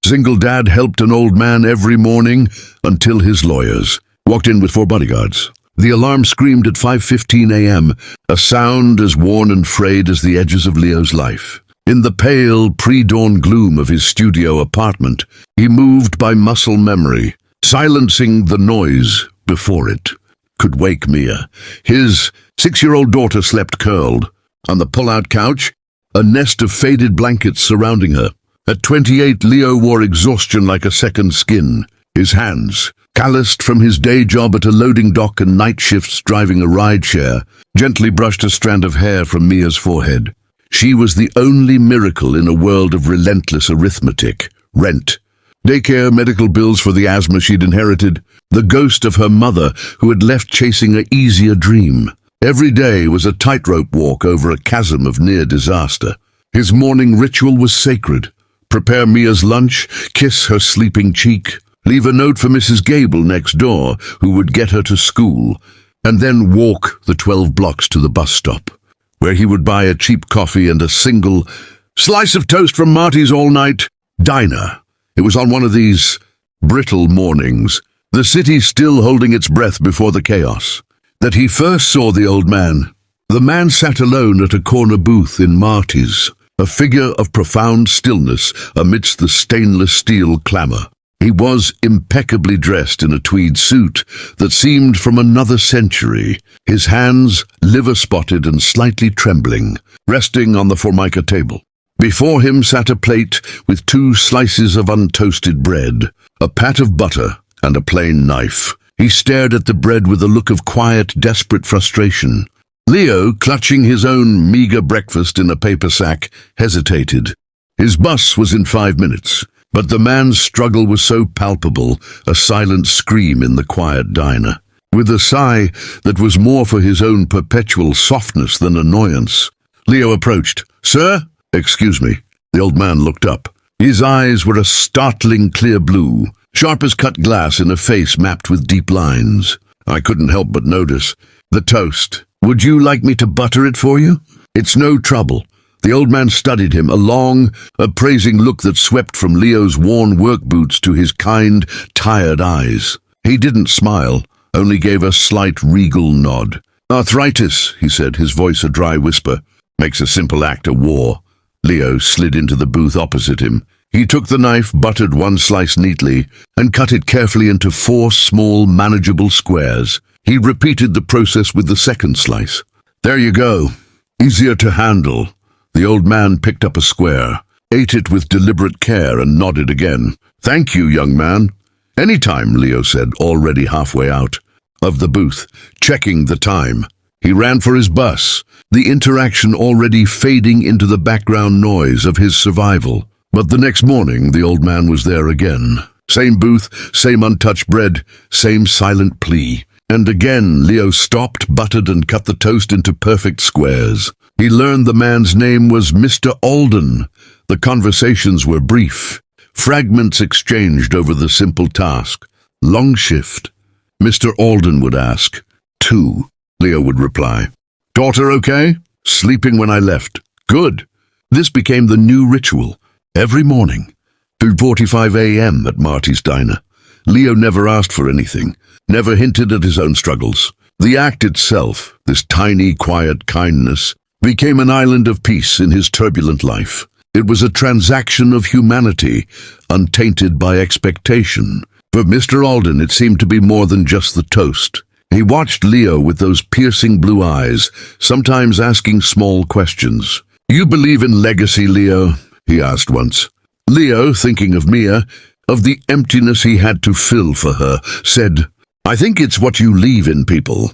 Single dad helped an old man every morning until his lawyers walked in with 4 bodyguards. The alarm screamed at 5:15 a.m., a sound as worn and frayed as the edges of Leo's life. In the pale, pre-dawn gloom of his studio apartment, he moved by muscle memory, silencing the noise before it could wake Mia. His 6-year-old daughter slept curled. On the pull-out couch, a nest of faded blankets surrounding her. At 28, Leo wore exhaustion like a second skin. His hands, calloused from his day job at a loading dock and night shifts driving a rideshare, gently brushed a strand of hair from Mia's forehead. She was the only miracle in a world of relentless arithmetic. Rent, daycare, medical bills for the asthma she'd inherited, the ghost of her mother who had left chasing an easier dream. Every day was a tightrope walk over a chasm of near disaster. His morning ritual was sacred. Prepare Mia's lunch, kiss her sleeping cheek, leave a note for Mrs. Gable next door, who would get her to school, and then walk the 12 blocks to the bus stop, where he would buy a cheap coffee and a single slice of toast from Marty's all-night diner. It was on one of these brittle mornings, the city still holding its breath before the chaos, that he first saw the old man. The man sat alone at a corner booth in Marty's, a figure of profound stillness amidst the stainless steel clamor. He was impeccably dressed in a tweed suit that seemed from another century, his hands liver-spotted and slightly trembling, resting on the formica table. Before him sat a plate with 2 slices of untoasted bread, a pat of butter, and a plain knife. He stared at the bread with a look of quiet, desperate frustration. Leo, clutching his own meager breakfast in a paper sack, hesitated. His bus was in 5 minutes, but the man's struggle was so palpable, a silent scream in the quiet diner. With a sigh that was more for his own perpetual softness than annoyance, Leo approached. "Sir?" "Excuse me." The old man looked up. His eyes were a startling clear blue, sharp as cut glass in a face mapped with deep lines. I couldn't help but notice. "The toast. Would you like me to butter it for you?" "It's no trouble." The old man studied him, a long, appraising look that swept from Leo's worn work boots to his kind, tired eyes. He didn't smile, only gave a slight regal nod. "Arthritis," he said, his voice a dry whisper. "Makes a simple act a war." Leo slid into the booth opposite him. He took the knife, buttered 1 slice neatly, and cut it carefully into 4 small, manageable squares. He repeated the process with the second slice. "There you go. Easier to handle." The old man picked up a square, ate it with deliberate care, and nodded again. "Thank you, young man." "Any time," Leo said, already halfway out of the booth, checking the time. He ran for his bus, the interaction already fading into the background noise of his survival. But the next morning, the old man was there again. Same booth, same untouched bread, same silent plea. And again, Leo stopped, buttered, and cut the toast into perfect squares. He learned the man's name was Mr. Alden. The conversations were brief, fragments exchanged over the simple task. "Long shift?" Mr. Alden would ask. "2." Leo would reply. "Daughter okay?" "Sleeping when I left." "Good." This became the new ritual. Every morning, 2:45 a.m. at Marty's diner. Leo never asked for anything, never hinted at his own struggles. The act itself, this tiny, quiet kindness, became an island of peace in his turbulent life. It was a transaction of humanity, untainted by expectation. For Mr. Alden, it seemed to be more than just the toast. He watched Leo with those piercing blue eyes, sometimes asking small questions. "You believe in legacy, Leo?" he asked once. Leo, thinking of Mia, of the emptiness he had to fill for her, said, "I think it's what you leave in people,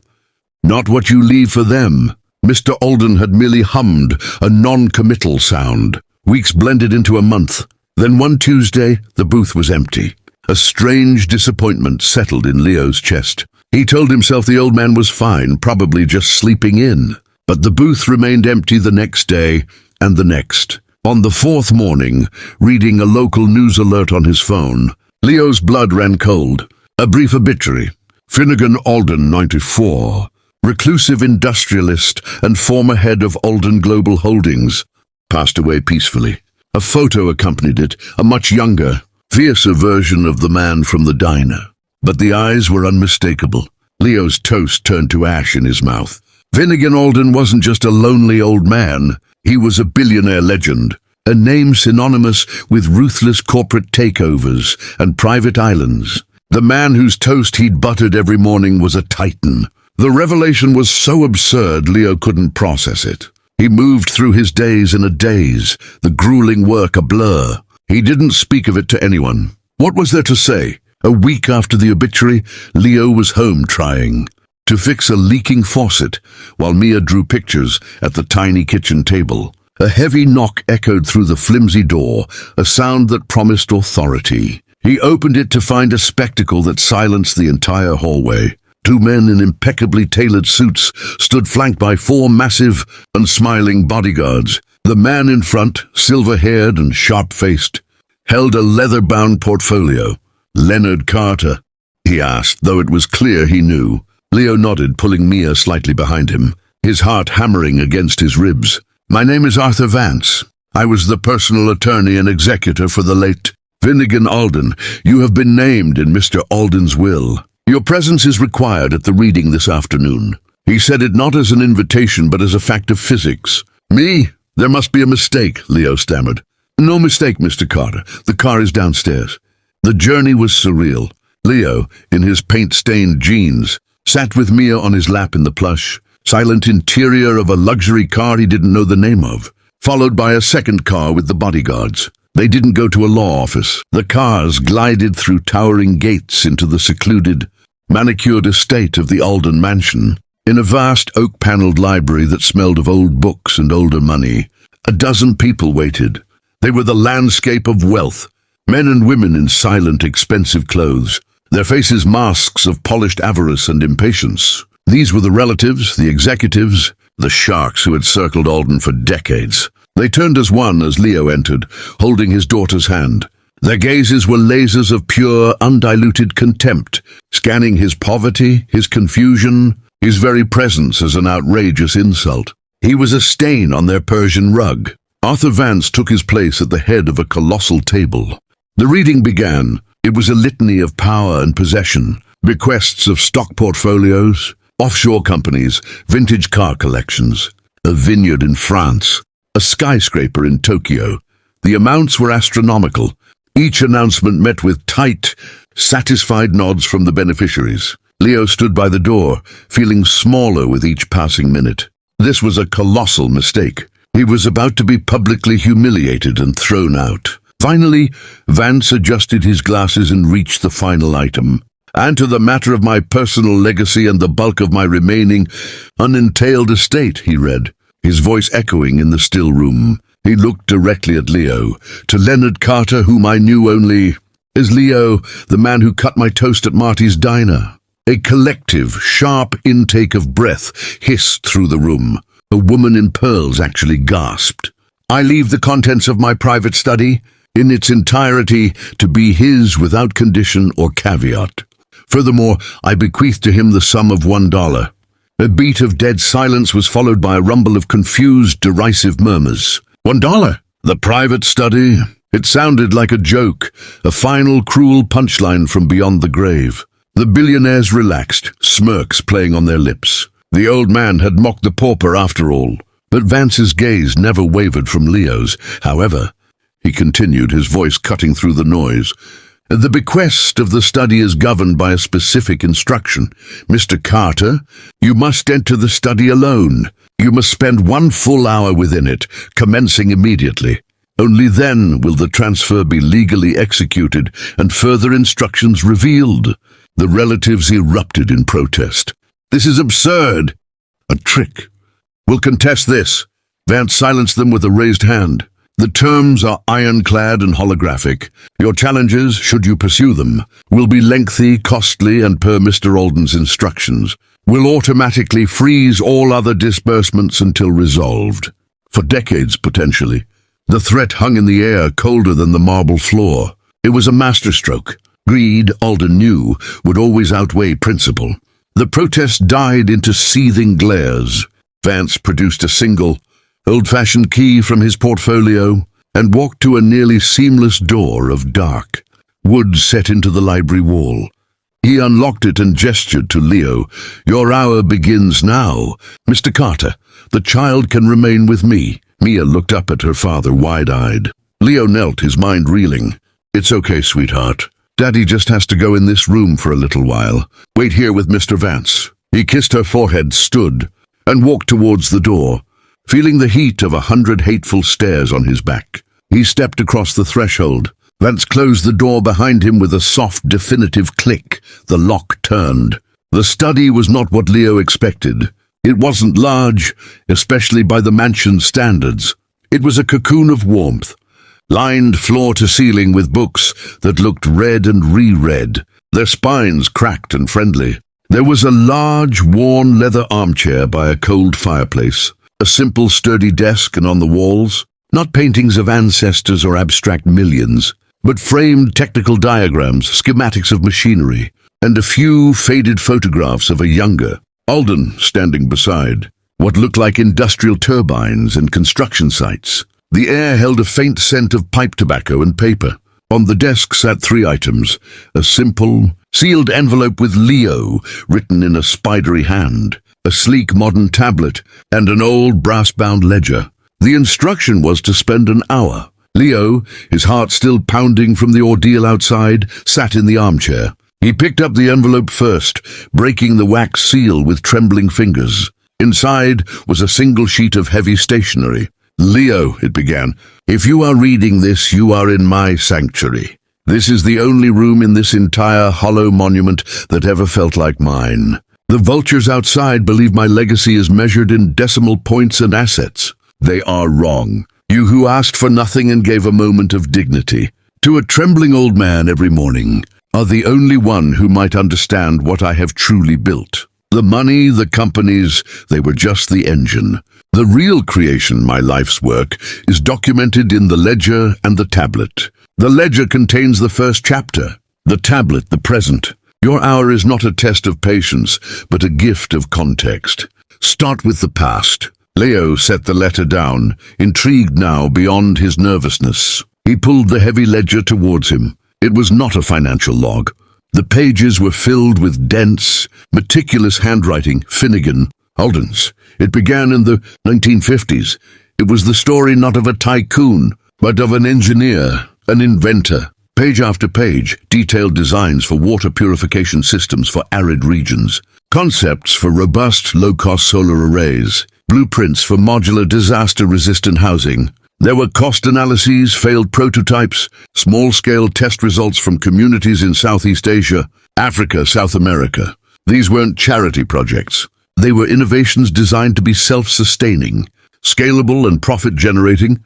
not what you leave for them." Mr. Alden had merely hummed a non-committal sound. Weeks blended into a month. Then one Tuesday, the booth was empty. A strange disappointment settled in Leo's chest. He told himself the old man was fine, probably just sleeping in. But the booth remained empty the next day and the next. On the 4th morning, reading a local news alert on his phone, Leo's blood ran cold. A brief obituary. Finnegan Alden, 94, reclusive industrialist and former head of Alden Global Holdings, passed away peacefully. A photo accompanied it, a much younger, fiercer version of the man from the diner. But the eyes were unmistakable. Leo's toast turned to ash in his mouth. Finnegan Alden wasn't just a lonely old man. He was a billionaire legend, a name synonymous with ruthless corporate takeovers and private islands. The man whose toast he'd buttered every morning was a titan. The revelation was so absurd Leo couldn't process it. He moved through his days in a daze, the grueling work a blur. He didn't speak of it to anyone. What was there to say? A week after the obituary, Leo was home trying to fix a leaking faucet, while Mia drew pictures at the tiny kitchen table. A heavy knock echoed through the flimsy door, a sound that promised authority. He opened it to find a spectacle that silenced the entire hallway. Two men in impeccably tailored suits stood flanked by four massive, unsmiling bodyguards. The man in front, silver-haired and sharp-faced, held a leather-bound portfolio. "Leonard Carter?" he asked, though it was clear he knew. Leo nodded, pulling Mia slightly behind him, his heart hammering against his ribs. "My name is Arthur Vance. I was the personal attorney and executor for the late Finnegan Alden. You have been named in Mr. Alden's will. Your presence is required at the reading this afternoon." He said it not as an invitation, but as a fact of physics. "Me? There must be a mistake," Leo stammered. "No mistake, Mr. Carter. The car is downstairs." The journey was surreal. Leo, in his paint-stained jeans, sat with Mia on his lap in the plush, silent interior of a luxury car he didn't know the name of, followed by a second car with the bodyguards. They didn't go to a law office. The cars glided through towering gates into the secluded, manicured estate of the Alden mansion. In a vast oak-paneled library that smelled of old books and older money, a dozen people waited. They were the landscape of wealth, men and women in silent, expensive clothes, their faces masks of polished avarice and impatience. These were the relatives, the executives, the sharks who had circled Alden for decades. They turned as one as Leo entered, holding his daughter's hand. Their gazes were lasers of pure, undiluted contempt, scanning his poverty, his confusion, his very presence as an outrageous insult. He was a stain on their Persian rug. Arthur Vance took his place at the head of a colossal table. The reading began. It was a litany of power and possession, bequests of stock portfolios, offshore companies, vintage car collections, a vineyard in France, a skyscraper in Tokyo. The amounts were astronomical. Each announcement met with tight, satisfied nods from the beneficiaries. Leo stood by the door, feeling smaller with each passing minute. This was a colossal mistake. He was about to be publicly humiliated and thrown out. Finally, Vance adjusted his glasses and reached the final item. "And to the matter of my personal legacy and the bulk of my remaining unentailed estate," he read, his voice echoing in the still room. He looked directly at Leo. "To Leonard Carter, whom I knew only as Leo, the man who cut my toast at Marty's diner." A collective, sharp intake of breath hissed through the room. A woman in pearls actually gasped. "I leave the contents of my private study, in its entirety, to be his without condition or caveat. Furthermore, I bequeath to him the sum of $1. A beat of dead silence was followed by a rumble of confused, derisive murmurs. $1? The private study? It sounded like a joke, a final cruel punchline from beyond the grave. The billionaires relaxed, smirks playing on their lips. The old man had mocked the pauper after all. But Vance's gaze never wavered from Leo's. "However," he continued, his voice cutting through the noise, "the bequest of the study is governed by a specific instruction. Mr. Carter, you must enter the study alone. You must spend 1 full hour within it, commencing immediately. Only then will the transfer be legally executed and further instructions revealed." The relatives erupted in protest. "This is absurd." "A trick. We'll contest this." Vance silenced them with a raised hand. "The terms are ironclad and holographic. Your challenges, should you pursue them, will be lengthy, costly, and per Mr. Alden's instructions. Will automatically freeze all other disbursements until resolved. For decades, potentially." The threat hung in the air, colder than the marble floor. It was a masterstroke. Greed, Alden knew, would always outweigh principle. The protest died into seething glares. Vance produced a single, old-fashioned key from his portfolio and walked to a nearly seamless door of dark. wood set into the library wall. He unlocked it and gestured to Leo. "Your hour begins now. Mr. Carter, the child can remain with me." Mia looked up at her father, wide-eyed. Leo knelt, his mind reeling. "It's okay, sweetheart. Daddy just has to go in this room for a little while. Wait here with Mr. Vance." He kissed her forehead, stood, and walked towards the door, feeling the heat of 100 hateful stares on his back. He stepped across the threshold. Vance closed the door behind him with a soft, definitive click. The lock turned. The study was not what Leo expected. It wasn't large, especially by the mansion's standards. It was a cocoon of warmth, lined floor to ceiling with books that looked read and reread, their spines cracked and friendly. There was a large, worn leather armchair by a cold fireplace, a simple, sturdy desk, and on the walls, not paintings of ancestors or abstract millions, but framed technical diagrams, schematics of machinery, and a few faded photographs of a younger Alden standing beside what looked like industrial turbines and construction sites. The air held a faint scent of pipe tobacco and paper. On the desk sat 3 items: a simple, sealed envelope with Leo written in a spidery hand, a sleek modern tablet, and an old brass-bound ledger. The instruction was to spend an hour. Leo, his heart still pounding from the ordeal outside, sat in the armchair. He picked up the envelope first, breaking the wax seal with trembling fingers. Inside was a single sheet of heavy stationery. "Leo," it began, "if you are reading this, you are in my sanctuary. This is the only room in this entire hollow monument that ever felt like mine. The vultures outside believe my legacy is measured in decimal points and assets. They are wrong. You who asked for nothing and gave a moment of dignity to a trembling old man every morning are the only one who might understand what I have truly built. The money, the companies, they were just the engine. The real creation, my life's work, is documented in the ledger and the tablet. The ledger contains the first chapter, the tablet the present. Your hour is not a test of patience, but a gift of context. Start with the past." Leo set the letter down, intrigued now beyond his nervousness. He pulled the heavy ledger towards him. It was not a financial log. The pages were filled with dense, meticulous handwriting. Finnegan, Alden's. It began in the 1950s. It was the story not of a tycoon, but of an engineer, an inventor. Page after page, detailed designs for water purification systems for arid regions, concepts for robust, low-cost solar arrays, blueprints for modular disaster-resistant housing. There were cost analyses, failed prototypes, small-scale test results from communities in Southeast Asia, Africa, South America. These weren't charity projects. They were innovations designed to be self-sustaining, scalable and profit-generating,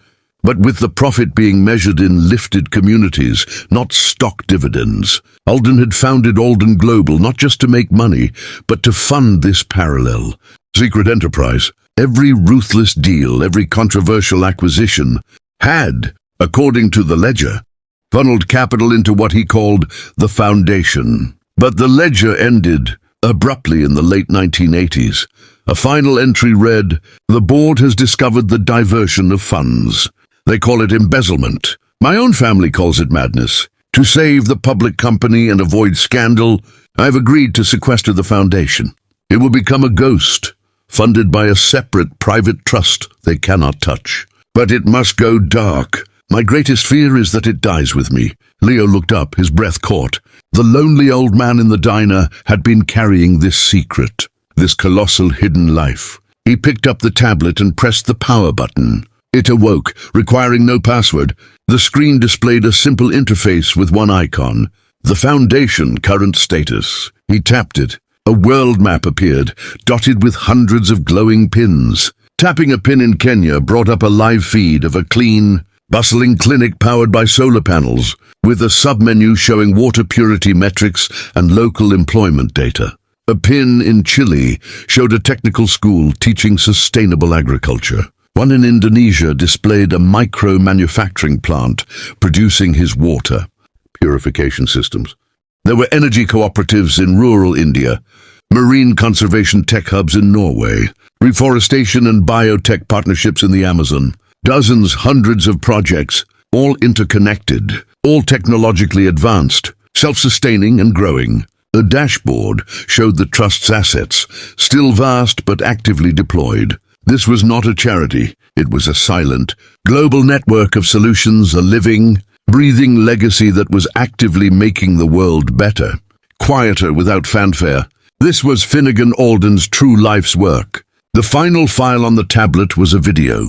but with the profit being measured in lifted communities, not stock dividends. Alden had founded Alden Global not just to make money, but to fund this parallel secret enterprise. Every ruthless deal, every controversial acquisition had, according to the ledger, funneled capital into what he called the foundation. But the ledger ended abruptly in the late 1980s. A final entry read, "The board has discovered the diversion of funds. They call it embezzlement. My own family calls it madness. To save the public company and avoid scandal, I've agreed to sequester the foundation. It will become a ghost, funded by a separate private trust they cannot touch. But it must go dark. My greatest fear is that it dies with me." Leo looked up, his breath caught. The lonely old man in the diner had been carrying this secret, this colossal hidden life. He picked up the tablet and pressed the power button. It awoke, requiring no password. The screen displayed a simple interface with one icon, the Foundation current status. He tapped it. A world map appeared, dotted with hundreds of glowing pins. Tapping a pin in Kenya brought up a live feed of a clean, bustling clinic powered by solar panels, with a submenu showing water purity metrics and local employment data. A pin in Chile showed a technical school teaching sustainable agriculture. One in Indonesia displayed a micro-manufacturing plant producing his water purification systems. There were energy cooperatives in rural India, marine conservation tech hubs in Norway, reforestation and biotech partnerships in the Amazon. Dozens, hundreds of projects, all interconnected, all technologically advanced, self-sustaining and growing. A dashboard showed the trust's assets, still vast but actively deployed. This was not a charity. It was a silent, global network of solutions, a living, breathing legacy that was actively making the world better, quieter without fanfare. This was Finnegan Alden's true life's work. The final file on the tablet was a video.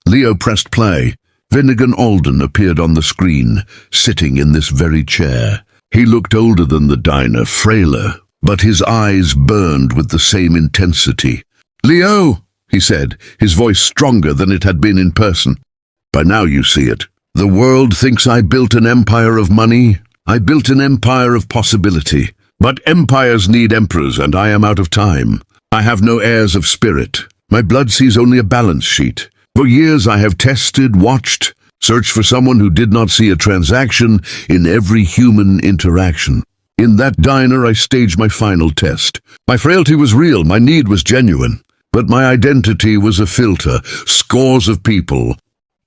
Leo pressed play. Finnegan Alden appeared on the screen, sitting in this very chair. He looked older than the diner, frailer, but his eyes burned with the same intensity. "Leo," he said, his voice stronger than it had been in person. "By now you see it. The world thinks I built an empire of money. I built an empire of possibility. But empires need emperors, and I am out of time. I have no heirs of spirit. My blood sees only a balance sheet. For years I have tested, watched, searched for someone who did not see a transaction in every human interaction. In that diner I staged my final test. My frailty was real, my need was genuine. But my identity was a filter. Scores of people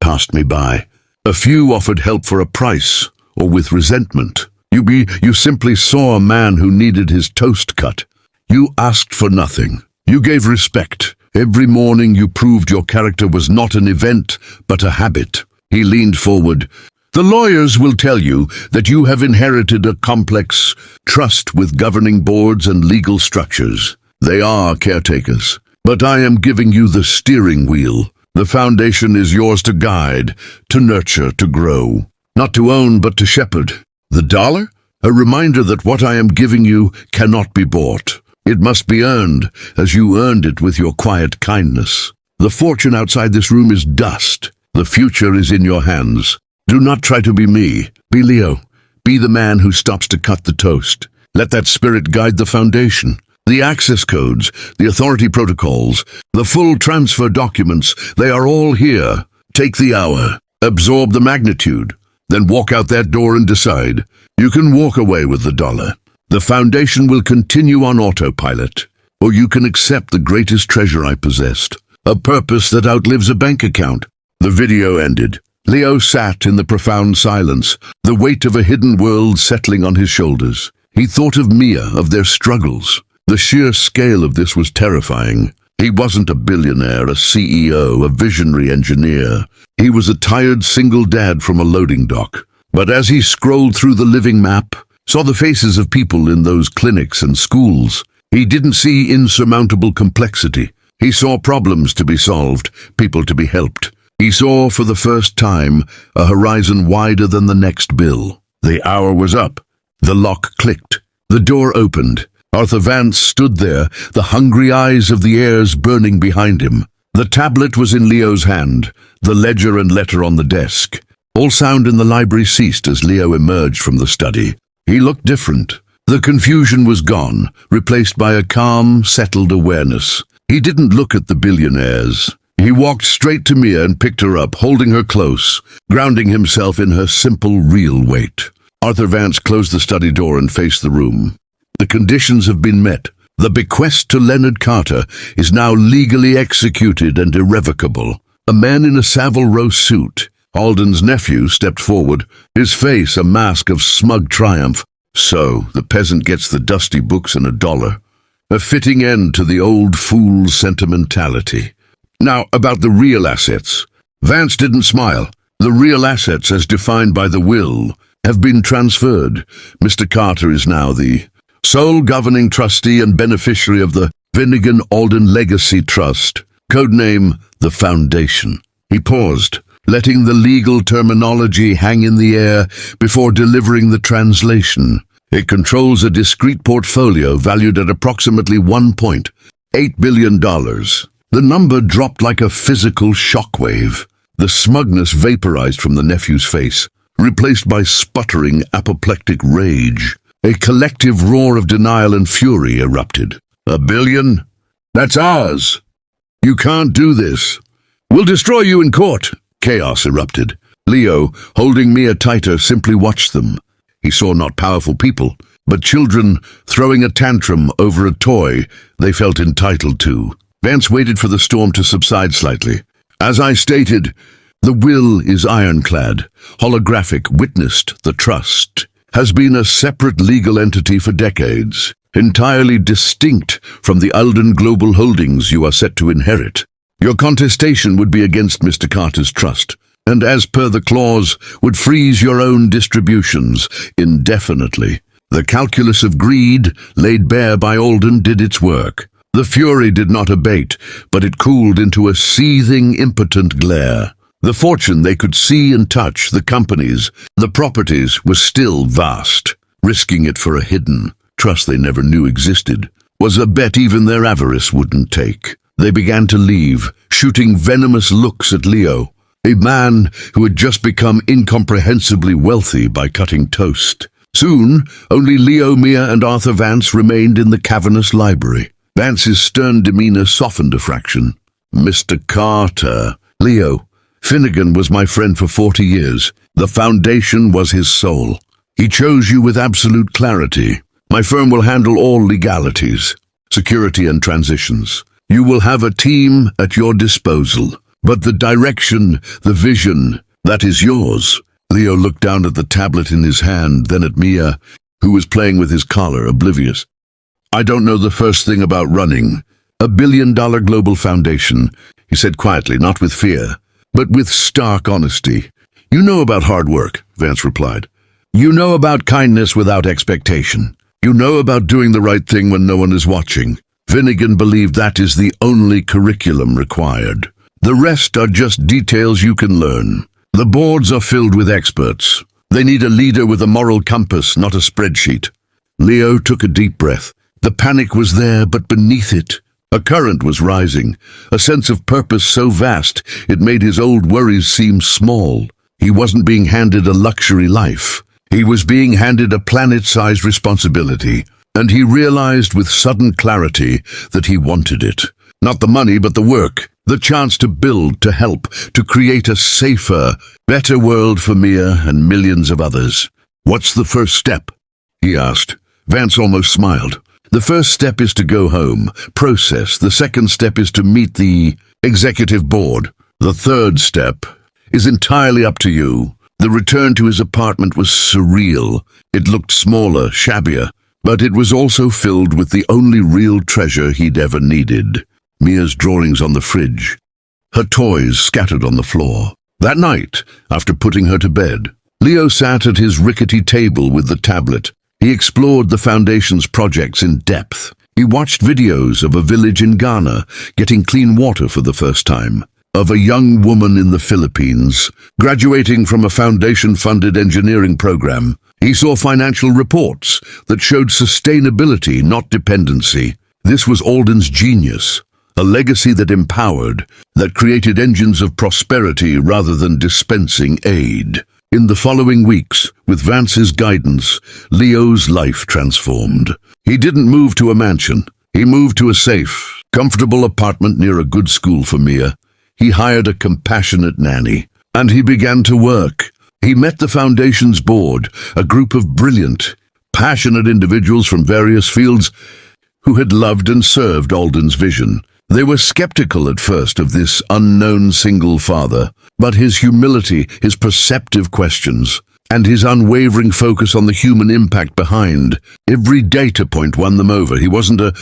passed me by. A few offered help for a price, or with resentment. You simply saw a man who needed his toast cut. You asked for nothing. You gave respect. Every morning you proved your character was not an event, but a habit." He leaned forward. "The lawyers will tell you that you have inherited a complex trust with governing boards and legal structures. They are caretakers. But I am giving you the steering wheel. The foundation is yours to guide, to nurture, to grow. Not to own, but to shepherd. The dollar? A reminder that what I am giving you cannot be bought. It must be earned, as you earned it with your quiet kindness. The fortune outside this room is dust. The future is in your hands. Do not try to be me. Be Leo. Be the man who stops to cut the toast. Let that spirit guide the foundation. The access codes, the authority protocols, the full transfer documents, they are all here. Take the hour. Absorb the magnitude. Then walk out that door and decide. You can walk away with the dollar. The foundation will continue on autopilot. Or you can accept the greatest treasure I possessed. A purpose that outlives a bank account." The video ended. Leo sat in the profound silence, the weight of a hidden world settling on his shoulders. He thought of Mia, of their struggles. The sheer scale of this was terrifying. He wasn't a billionaire, a CEO, a visionary engineer. He was a tired single dad from a loading dock. But as he scrolled through the living map, saw the faces of people in those clinics and schools, he didn't see insurmountable complexity. He saw problems to be solved, people to be helped. He saw for the first time a horizon wider than the next bill. The hour was up. The lock clicked. The door opened. Arthur Vance stood there, the hungry eyes of the heirs burning behind him. The tablet was in Leo's hand, the ledger and letter on the desk. All sound in the library ceased as Leo emerged from the study. He looked different. The confusion was gone, replaced by a calm, settled awareness. He didn't look at the billionaires. He walked straight to Mia and picked her up, holding her close, grounding himself in her simple, real weight. Arthur Vance closed the study door and faced the room. The conditions have been met. The bequest to Leonard Carter is now legally executed and irrevocable. A man in a Savile Row suit, Alden's nephew, stepped forward, his face a mask of smug triumph. So, the peasant gets the dusty books and a dollar. A fitting end to the old fool's sentimentality. Now, about the real assets. Vance didn't smile. The real assets, as defined by the will, have been transferred. Mr. Carter is now the sole governing trustee and beneficiary of the Finnegan Alden Legacy Trust, codename the Foundation. He paused, letting the legal terminology hang in the air before delivering the translation. It controls a discrete portfolio valued at approximately $1.8 billion. The number dropped like a physical shockwave. The smugness vaporized from the nephew's face, replaced by sputtering, apoplectic rage. A collective roar of denial and fury erupted. $1 billion? That's ours! You can't do this. We'll destroy you in court. Chaos erupted. Leo, holding Mia tighter, simply watched them. He saw not powerful people, but children throwing a tantrum over a toy they felt entitled to. Vance waited for the storm to subside slightly. As I stated, The will is ironclad, holographic, witnessed, the trust has been a separate legal entity for decades, entirely distinct from the Alden Global Holdings you are set to inherit. Your contestation would be against Mr. Carter's trust, and as per the clause, would freeze your own distributions indefinitely. The calculus of greed, laid bare by Alden, did its work. The fury did not abate, but it cooled into a seething, impotent glare. The fortune they could see and touch, the companies, the properties, was still vast. Risking it for a hidden trust they never knew existed was a bet even their avarice wouldn't take. They began to leave, shooting venomous looks at Leo, a man who had just become incomprehensibly wealthy by cutting toast. Soon, only Leo, Mia, and Arthur Vance remained in the cavernous library. Vance's stern demeanor softened a fraction. "Mr. Carter, Leo, Finnegan was my friend for 40 years. The foundation was his soul. He chose you with absolute clarity. My firm will handle all legalities, security and transitions. You will have a team at your disposal. But the direction, the vision, that is yours." Leo looked down at the tablet in his hand, then at Mia, who was playing with his collar, oblivious. "I don't know the first thing about running a billion-dollar global foundation," he said quietly, not with fear, but with stark honesty. "You know about hard work," Vance replied. "You know about kindness without expectation. You know about doing the right thing when no one is watching." Finnegan believed that is the only curriculum required. The rest are just details you can learn. The boards are filled with experts. They need a leader with a moral compass, not a spreadsheet. Leo took a deep breath. The panic was there, but beneath it, a current was rising, a sense of purpose so vast it made his old worries seem small. He wasn't being handed a luxury life. He was being handed a planet-sized responsibility, and he realized with sudden clarity that he wanted it. Not the money, but the work, the chance to build, to help, to create a safer, better world for Mia and millions of others. "What's the first step?" he asked. Vance almost smiled. "The first step is to go home, process. The second step is to meet the executive board. The third step is entirely up to you." The return to his apartment was surreal. It looked smaller, shabbier, but it was also filled with the only real treasure he'd ever needed. Mia's drawings on the fridge, her toys scattered on the floor. That night, after putting her to bed, Leo sat at his rickety table with the tablet. He explored the Foundation's projects in depth. He watched videos of a village in Ghana getting clean water for the first time, of a young woman in the Philippines graduating from a Foundation-funded engineering program. He saw financial reports that showed sustainability, not dependency. This was Alden's genius, a legacy that empowered, that created engines of prosperity rather than dispensing aid. In the following weeks, with Vance's guidance, Leo's life transformed. He didn't move to a mansion. He moved to a safe, comfortable apartment near a good school for Mia. He hired a compassionate nanny, and he began to work. He met the Foundation's board, a group of brilliant, passionate individuals from various fields who had loved and served Alden's vision. They were skeptical at first of this unknown single father, but his humility, his perceptive questions, and his unwavering focus on the human impact behind every data point won them over. He wasn't a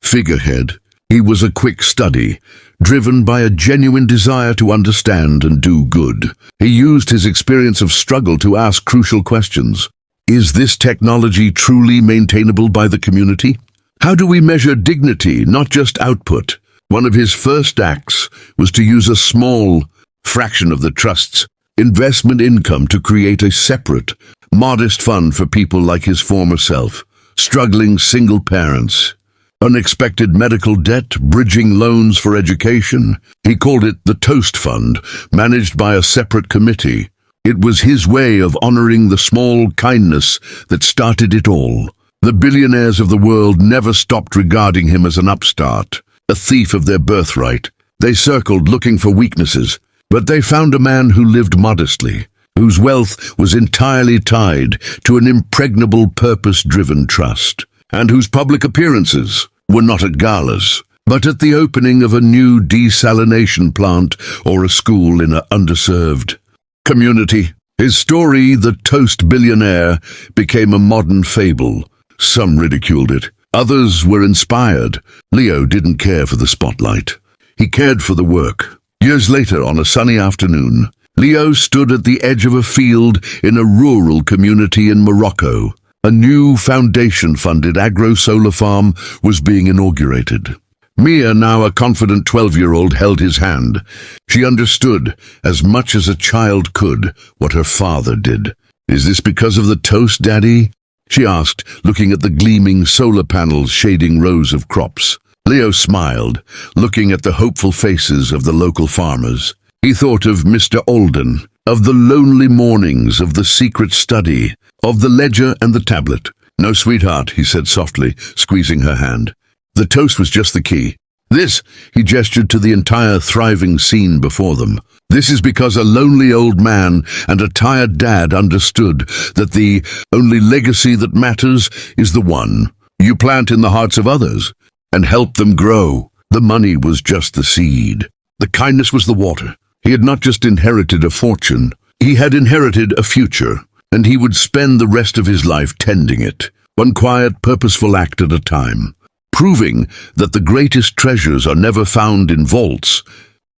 figurehead. He was a quick study, driven by a genuine desire to understand and do good. He used his experience of struggle to ask crucial questions. Is this technology truly maintainable by the community? How do we measure dignity, not just output? One of his first acts was to use a small fraction of the trust's investment income to create a separate, modest fund for people like his former self, struggling single parents, unexpected medical debt, bridging loans for education. He called it the Toast Fund, managed by a separate committee. It was his way of honoring the small kindness that started it all. The billionaires of the world never stopped regarding him as an upstart, a thief of their birthright. They circled looking for weaknesses, but they found a man who lived modestly, whose wealth was entirely tied to an impregnable purpose-driven trust, and whose public appearances were not at galas, but at the opening of a new desalination plant or a school in an underserved community. His story, The Toast Billionaire, became a modern fable. Some ridiculed it. Others were inspired. Leo didn't care for the spotlight. He cared for the work. Years later, on a sunny afternoon, Leo stood at the edge of a field in a rural community in Morocco. A new foundation-funded agro-solar farm was being inaugurated. Mia, now a confident 12-year-old, held his hand. She understood, as much as a child could, what her father did. "Is this because of the toast, Daddy?" she asked, looking at the gleaming solar panels shading rows of crops. Leo smiled, looking at the hopeful faces of the local farmers. He thought of Mr. Alden, of the lonely mornings, of the secret study, of the ledger and the tablet. "No, sweetheart," he said softly, squeezing her hand. The toast was just the key. "This," he gestured to the entire thriving scene before them. "This is because a lonely old man and a tired dad understood that the only legacy that matters is the one you plant in the hearts of others and help them grow." The money was just the seed. The kindness was the water. He had not just inherited a fortune, he had inherited a future, and he would spend the rest of his life tending it, one quiet, purposeful act at a time, proving that the greatest treasures are never found in vaults,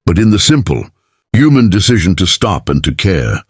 but in the simple, human decision to stop and to care.